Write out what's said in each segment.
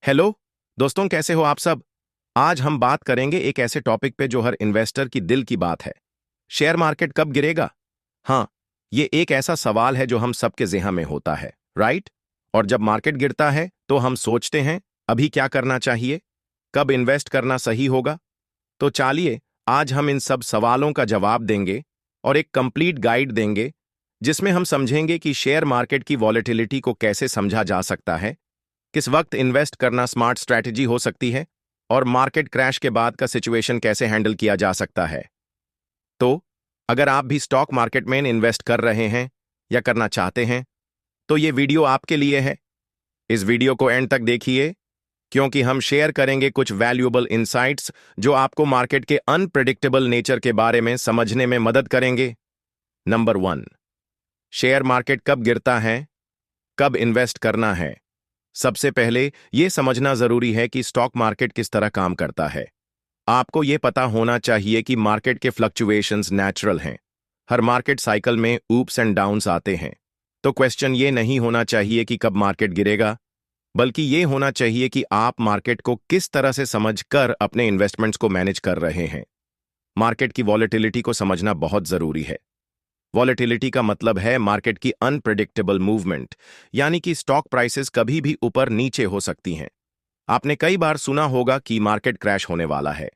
Hello दोस्तों, कैसे हो आप सब। आज हम बात करेंगे एक ऐसे टॉपिक पे जो हर इन्वेस्टर की दिल की बात है। शेयर मार्केट कब गिरेगा। हाँ, ये एक ऐसा सवाल है जो हम सबके ज़ेहन में होता है, राइट। और जब मार्केट गिरता है तो हम सोचते हैं अभी क्या करना चाहिए, कब इन्वेस्ट करना सही होगा। तो चलिए, आज हम इन सब सवालों का जवाब देंगे और एक कंप्लीट गाइड देंगे जिसमें हम समझेंगे कि शेयर मार्केट की वॉलेटिलिटी को कैसे समझा जा सकता है, किस वक्त इन्वेस्ट करना स्मार्ट स्ट्रैटेजी हो सकती है और मार्केट क्रैश के बाद का सिचुएशन कैसे हैंडल किया जा सकता है। तो अगर आप भी स्टॉक मार्केट में इन्वेस्ट कर रहे हैं या करना चाहते हैं तो ये वीडियो आपके लिए है। इस वीडियो को एंड तक देखिए क्योंकि हम शेयर करेंगे कुछ वैल्यूएबल इंसाइट्स जो आपको मार्केट के अनप्रेडिक्टेबल नेचर के बारे में समझने में मदद करेंगे। नंबर 1, शेयर मार्केट कब गिरता है, कब इन्वेस्ट करना है। सबसे पहले यह समझना जरूरी है कि स्टॉक मार्केट किस तरह काम करता है। आपको यह पता होना चाहिए कि मार्केट के फ्लक्चुएशंस नेचुरल हैं। हर मार्केट साइकिल में ऊप्स एंड डाउन्स आते हैं। तो क्वेश्चन ये नहीं होना चाहिए कि कब मार्केट गिरेगा, बल्कि यह होना चाहिए कि आप मार्केट को किस तरह से समझकर अपने इन्वेस्टमेंट्स को मैनेज कर रहे हैं। मार्केट की वॉलेटिलिटी को समझना बहुत जरूरी है। वॉलेटिलिटी का मतलब है मार्केट की अनप्रेडिक्टेबल मूवमेंट, यानी कि स्टॉक प्राइसेस कभी भी ऊपर नीचे हो सकती हैं। आपने कई बार सुना होगा कि मार्केट क्रैश होने वाला है,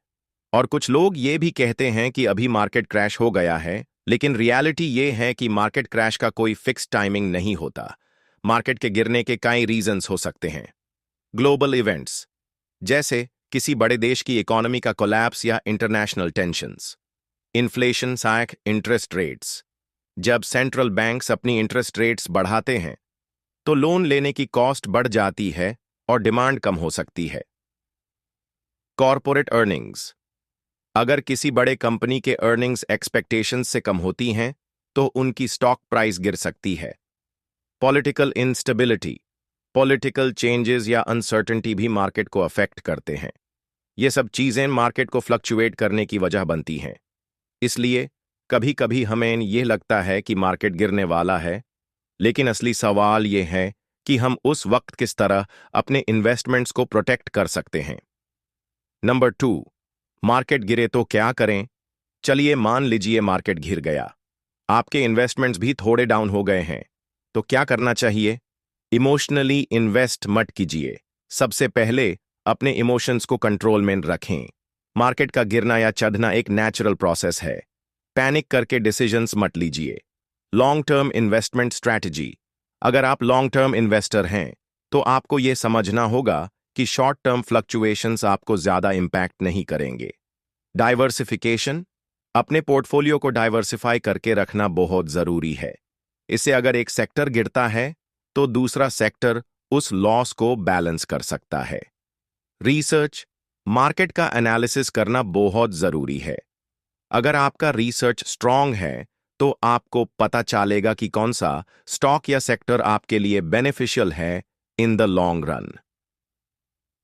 और कुछ लोग ये भी कहते हैं कि अभी मार्केट क्रैश हो गया है, लेकिन रियलिटी ये है कि मार्केट क्रैश का कोई फिक्स टाइमिंग नहीं होता। मार्केट के गिरने के कई रीजंस हो सकते हैं। ग्लोबल इवेंट्स, जैसे किसी बड़े देश की इकोनॉमी का कोलैप्स या international tensions. Inflation sack interest rates, जब सेंट्रल बैंक्स अपनी इंटरेस्ट रेट्स बढ़ाते हैं तो लोन लेने की कॉस्ट बढ़ जाती है और डिमांड कम हो सकती है। कॉरपोरेट अर्निंग्स, अगर किसी बड़े कंपनी के अर्निंग्स एक्सपेक्टेशंस से कम होती हैं तो उनकी स्टॉक प्राइस गिर सकती है। पॉलिटिकल इंस्टेबिलिटी, पॉलिटिकल चेंजेस या अनसर्टेनिटी भी मार्केट को अफेक्ट करते हैं। ये सब चीजें मार्केट को फ्लक्चुएट करने की वजह बनती हैं। इसलिए कभी कभी हमें यह लगता है कि मार्केट गिरने वाला है, लेकिन असली सवाल यह है कि हम उस वक्त किस तरह अपने इन्वेस्टमेंट्स को प्रोटेक्ट कर सकते हैं। नंबर 2, मार्केट गिरे तो क्या करें। चलिए मान लीजिए मार्केट गिर गया, आपके इन्वेस्टमेंट्स भी थोड़े डाउन हो गए हैं, तो क्या करना चाहिए। इमोशनली इन्वेस्ट मत कीजिए। सबसे पहले अपने इमोशंस को कंट्रोल में रखें। मार्केट का गिरना या चढ़ना एक नेचुरल प्रोसेस है। पैनिक करके डिसीजंस मत लीजिए। लॉन्ग टर्म इन्वेस्टमेंट स्ट्रैटेजी, अगर आप लॉन्ग टर्म इन्वेस्टर हैं तो आपको यह समझना होगा कि शॉर्ट टर्म फ्लक्चुएशंस आपको ज्यादा इंपैक्ट नहीं करेंगे। डाइवर्सिफिकेशन, अपने पोर्टफोलियो को डाइवर्सिफाई करके रखना बहुत जरूरी है। इससे अगर एक सेक्टर गिरता है तो दूसरा सेक्टर उस लॉस को बैलेंस कर सकता है। रिसर्च, मार्केट का एनालिसिस करना बहुत जरूरी है। अगर आपका रिसर्च स्ट्रांग है तो आपको पता चलेगा कि कौन सा स्टॉक या सेक्टर आपके लिए बेनिफिशियल है in the long run.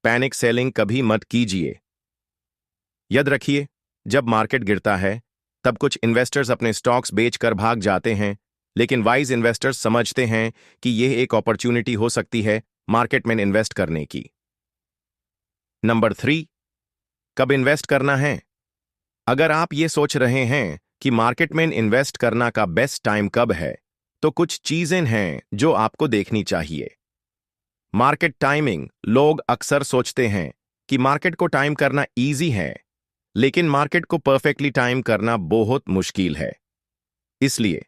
Panic selling कभी मत कीजिए। याद रखिए, जब मार्केट गिरता है तब कुछ इन्वेस्टर्स अपने स्टॉक्स बेचकर भाग जाते हैं, लेकिन वाइज इन्वेस्टर्स समझते हैं कि यह एक अपॉर्चुनिटी हो सकती है मार्केट में इन्वेस्ट करने की। नंबर 3, कब इन्वेस्ट करना है। अगर आप ये सोच रहे हैं कि मार्केट में इन्वेस्ट करना का बेस्ट टाइम कब है, तो कुछ चीजें हैं जो आपको देखनी चाहिए। मार्केट टाइमिंग, लोग अक्सर सोचते हैं कि मार्केट को टाइम करना इजी है, लेकिन मार्केट को परफेक्टली टाइम करना बहुत मुश्किल है। इसलिए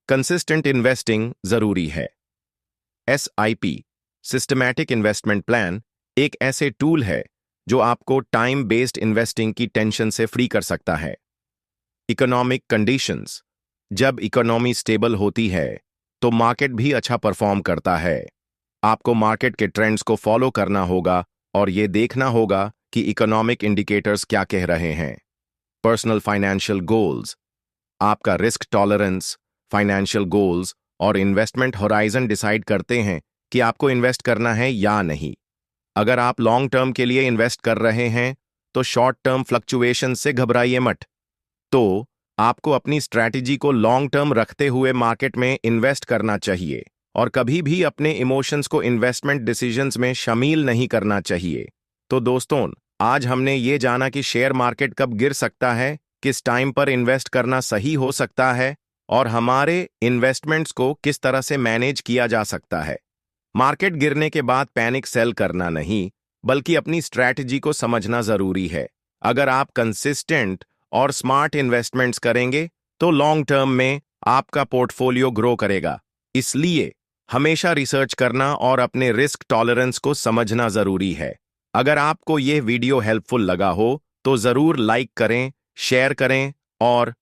कंसिस्टेंट इन्वेस्टिंग जरूरी है। SIP, सिस्टमैटिक इन्वेस्टमेंट प्लान, एक ऐसे टूल है जो आपको टाइम बेस्ड इन्वेस्टिंग की टेंशन से फ्री कर सकता है। इकोनॉमिक कंडीशंस, जब इकोनॉमी स्टेबल होती है तो मार्केट भी अच्छा परफॉर्म करता है। आपको मार्केट के ट्रेंड्स को फॉलो करना होगा और यह देखना होगा कि इकोनॉमिक इंडिकेटर्स क्या कह रहे हैं। पर्सनल फाइनेंशियल गोल्स, आपका रिस्क टॉलरेंस, फाइनेंशियल गोल्स और इन्वेस्टमेंट होराइजन डिसाइड करते हैं कि आपको इन्वेस्ट करना है या नहीं। अगर आप लॉन्ग टर्म के लिए इन्वेस्ट कर रहे हैं तो शॉर्ट टर्म फ्लक्चुएशन से घबराइए मत। तो आपको अपनी स्ट्रैटेजी को लॉन्ग टर्म रखते हुए मार्केट में इन्वेस्ट करना चाहिए। और कभी भी अपने इमोशंस को इन्वेस्टमेंट डिसीजंस में शामिल नहीं करना चाहिए। तो दोस्तों, आज हमने ये जाना कि शेयर मार्केट कब गिर सकता है, किस टाइम पर इन्वेस्ट करना सही हो सकता है और हमारे इन्वेस्टमेंट्स को किस तरह से मैनेज किया जा सकता है। मार्केट गिरने के बाद पैनिक सेल करना नहीं, बल्कि अपनी स्ट्रैटेजी को समझना जरूरी है। अगर आप कंसिस्टेंट और स्मार्ट इन्वेस्टमेंट्स करेंगे तो लॉन्ग टर्म में आपका पोर्टफोलियो ग्रो करेगा। इसलिए हमेशा रिसर्च करना और अपने रिस्क टॉलरेंस को समझना जरूरी है। अगर आपको यह वीडियो हेल्पफुल लगा हो तो जरूर लाइक करें, शेयर करें और